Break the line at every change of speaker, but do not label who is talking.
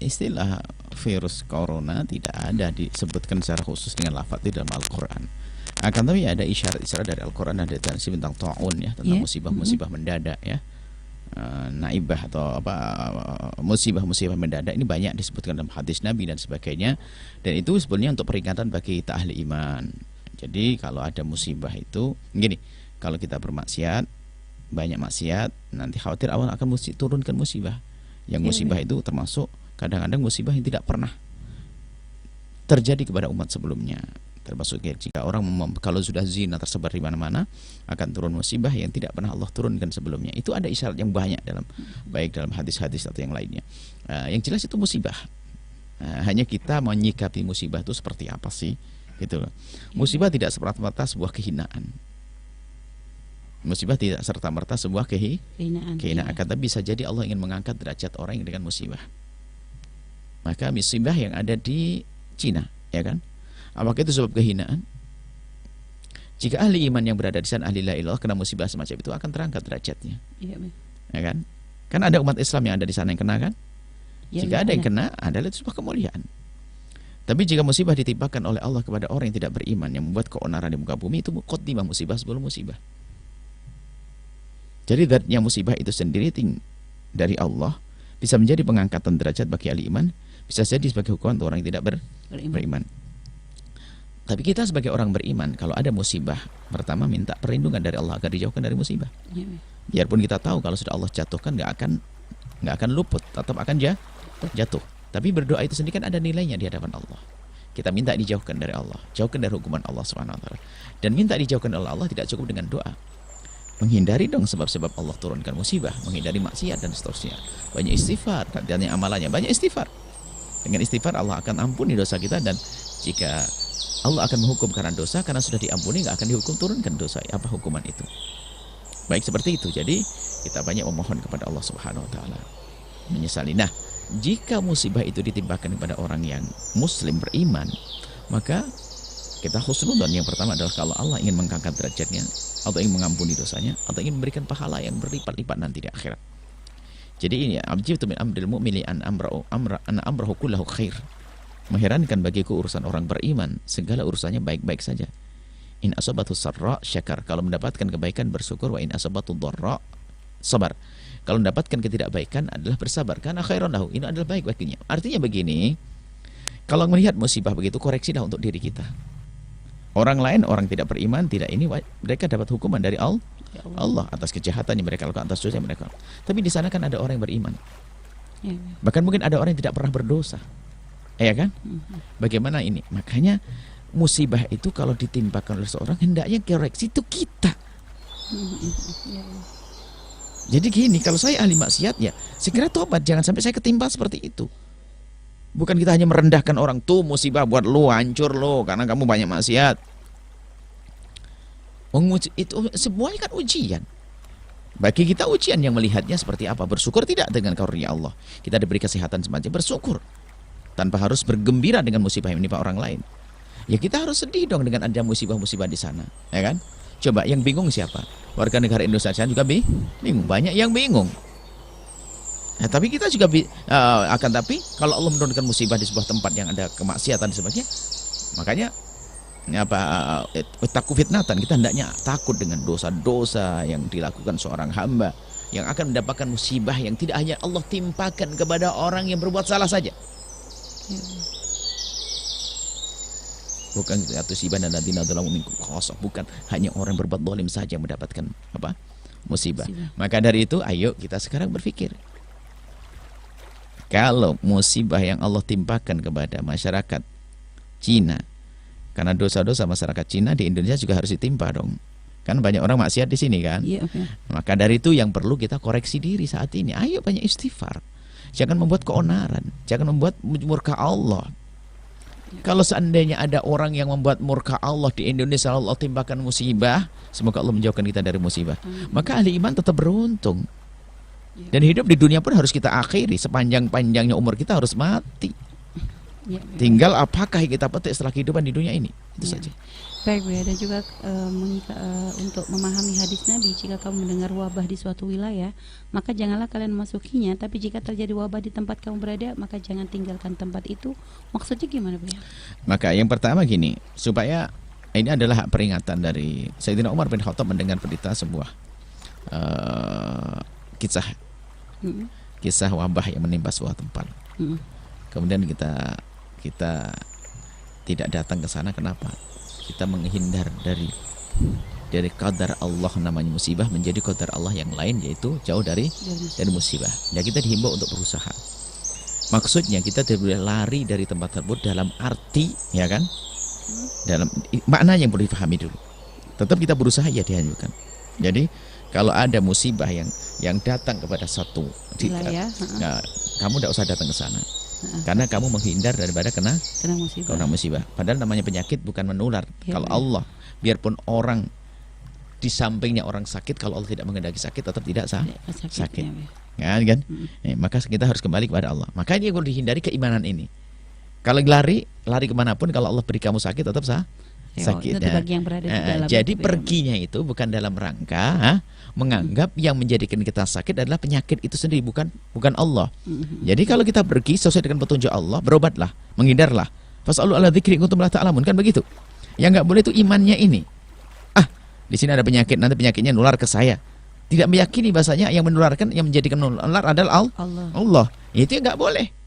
istilah virus corona tidak ada disebutkan secara khusus dengan lafaz di dalam Al-Quran. Akan tapi ada isyarat-isyarat dari Al-Quran, ada tentang ta'un ya, tentang musibah-musibah mendadak ya. Naibah atau apa, musibah-musibah mendadak ini banyak disebutkan dalam hadis Nabi dan sebagainya, dan itu sebenarnya untuk peringatan bagi kita ahli iman. Jadi kalau ada musibah itu gini, kalau kita bermaksiat, banyak maksiat, nanti khawatir Allah akan turunkan musibah. Yang musibah itu termasuk kadang-kadang musibah yang tidak pernah terjadi kepada umat sebelumnya. Termasuk jika orang kalau sudah zina tersebar di mana-mana, akan turun musibah yang tidak pernah Allah turunkan sebelumnya. Itu ada isyarat yang banyak dalam, baik dalam hadis-hadis atau yang lainnya. Yang jelas itu musibah. Hanya kita menyikapi musibah itu seperti apa sih, gitu loh. Musibah tidak serta-merta sebuah kehinaan. Musibah tidak serta-merta sebuah kehinaan. Tapi bisa jadi Allah ingin mengangkat derajat orang yang dengan musibah. Maka musibah yang ada di Cina, ya kan? Apakah itu sebab kehinaan? Jika ahli iman yang berada di sana, ahli la ilaha illallah, kena musibah semacam itu, akan terangkat derajatnya. Ya kan? Kan ada umat Islam yang ada di sana yang kena kan? Jika ada yang kena, adalah itu sebuah kemuliaan. Tapi jika musibah ditimpakan oleh Allah kepada orang yang tidak beriman, yang membuat keonaran di muka bumi, itu muqaddimah musibah sebelum musibah. Jadi zatnya musibah itu sendiri dari Allah bisa menjadi pengangkatan derajat bagi ahli iman, bisa jadi sebagai hukuman untuk orang yang tidak beriman. Tapi kita sebagai orang beriman, kalau ada musibah, pertama minta perlindungan dari Allah agar dijauhkan dari musibah. Biarpun kita tahu kalau sudah Allah jatuhkan nggak akan luput, tetap akan jatuh. Tapi berdoa itu sendiri kan ada nilainya di hadapan Allah. Kita minta dijauhkan dari Allah, jauhkan dari hukuman Allah Subhanahu wa taala. Dan minta dijauhkan oleh Allah tidak cukup dengan doa. Menghindari dong sebab-sebab Allah turunkan musibah, menghindari maksiat dan seterusnya. Banyak istighfar, dan amalannya banyak istighfar. Dengan istighfar Allah akan ampuni dosa kita, dan jika Allah akan menghukum karena dosa, karena sudah diampuni nggak akan dihukum, turunkan dosa apa hukuman itu. Baik seperti itu. Jadi kita banyak memohon kepada Allah Subhanahu wa taala, menyesali. Nah, jika musibah itu ditimpakan kepada orang yang muslim beriman, maka kita husnudzon. Yang pertama adalah kalau Allah ingin mengangkat derajatnya, atau ingin mengampuni dosanya, atau ingin memberikan pahala yang berlipat-lipat nanti di akhirat. Jadi ini ajibtu min amril mu'mini an amrahu kullahu khair. Mengherankan bagiku urusan orang beriman, segala urusannya baik-baik saja. In asabatu sarra syakar, kalau mendapatkan kebaikan bersyukur, wa in asabatu dharra sabar. Kalau mendapatkan ketidakbaikan adalah bersabar, karena khairan lahu, ini adalah baik baginya. Artinya begini, kalau melihat musibah begitu, koreksilah untuk diri kita. Orang lain, orang tidak beriman, tidak ini, mereka dapat hukuman dari Allah atas kejahatannya mereka lakukan, atas dosa mereka. Tapi di sana kan ada orang yang beriman. Bahkan mungkin ada orang yang tidak pernah berdosa. Ya kan? Bagaimana ini? Makanya musibah itu kalau ditimpakan oleh seorang, hendaknya koreksi itu kita. Jadi gini, kalau saya ahli maksiat ya segera tobat, jangan sampai saya ketimpa seperti itu. Bukan kita hanya merendahkan orang, tuh musibah buat lu, hancur lu karena kamu banyak maksiat. Itu semuanya kan ujian. Bagi kita ujian yang melihatnya seperti apa. Bersyukur tidak dengan karunia Allah. Kita diberi kesehatan semacam, bersyukur. Tanpa harus bergembira dengan musibah yang menimpa orang lain. Ya kita harus sedih dong dengan ada musibah-musibah di sana, ya kan? Coba yang bingung siapa? Warga negara Indonesia juga bingung, banyak yang bingung. Nah, tapi kita juga tapi kalau Allah menurunkan musibah di sebuah tempat yang ada kemaksiatan dan sebagainya, makanya takut fitnatan, kita hendaknya takut dengan dosa-dosa yang dilakukan seorang hamba yang akan mendapatkan musibah yang tidak hanya Allah timpakan kepada orang yang berbuat salah saja. Bukan bukan hanya orang berbuat zalim saja yang mendapatkan musibah. Maka dari itu ayo kita sekarang berpikir, kalau musibah yang Allah timpakan kepada masyarakat Cina, karena dosa-dosa masyarakat Cina di Indonesia juga harus ditimpa dong. Kan banyak orang maksiat di sini kan. Maka dari itu yang perlu kita koreksi diri saat ini. Ayo banyak istighfar. Jangan membuat keonaran, jangan membuat murka Allah. Kalau seandainya ada orang yang membuat murka Allah di Indonesia, Allah timpakan musibah, semoga Allah menjauhkan kita dari musibah. Maka ahli iman tetap beruntung. Dan hidup di dunia pun harus kita akhiri, sepanjang-panjangnya umur kita harus mati. Tinggal apakah kita petik setelah kehidupan di dunia ini, itu saja.
Baik Bu, dan juga untuk memahami hadis Nabi, jika kamu mendengar wabah di suatu wilayah, maka janganlah kalian memasukinya. Tapi jika terjadi wabah di tempat kamu berada, maka jangan tinggalkan tempat itu. Maksudnya gimana Bu ya?
Maka yang pertama gini, supaya ini adalah peringatan dari Sayyidina Umar bin Khattab mendengar berita sebuah kisah kisah wabah yang menimpa sebuah tempat. Kemudian kita tidak datang ke sana. Kenapa? Kita menghindar dari qadar Allah namanya musibah menjadi qadar Allah yang lain, yaitu jauh dari musibah. Ya, kita dihimbau untuk berusaha. Maksudnya kita tidak boleh lari dari tempat tersebut dalam arti, ya kan? Dalam makna yang perlu dipahami dulu. Tetap kita berusaha, ya dianjurkan. Jadi kalau ada musibah yang datang kepada satu wilayah, kamu tidak usah datang ke sana. Karena kamu menghindar daripada kena musibah. Padahal namanya penyakit bukan menular. Ya, kalau Allah, biarpun orang di sampingnya orang sakit, kalau Allah tidak mengendaki sakit, tetap tidak sakit. Ya, kan? Maka kita harus kembali kepada Allah. Makanya perlu dihindari keimanan ini. Kalau lari kemanapun, kalau Allah beri kamu sakit, tetap sakit.
Yang berada di dalam
jadi perginya itu bukan dalam rangka menganggap yang menjadikan kita sakit adalah penyakit itu sendiri, bukan Allah. Jadi kalau kita pergi sesuai dengan petunjuk Allah, berobatlah, menghindarlah. Fas'alu ala dzikri kuntum la ta'lamun, kan begitu. Yang enggak boleh itu imannya ini. Di sini ada penyakit, nanti penyakitnya nular ke saya. Tidak meyakini bahasanya yang menularkan, yang menjadikan nular adalah Allah. Itu enggak boleh.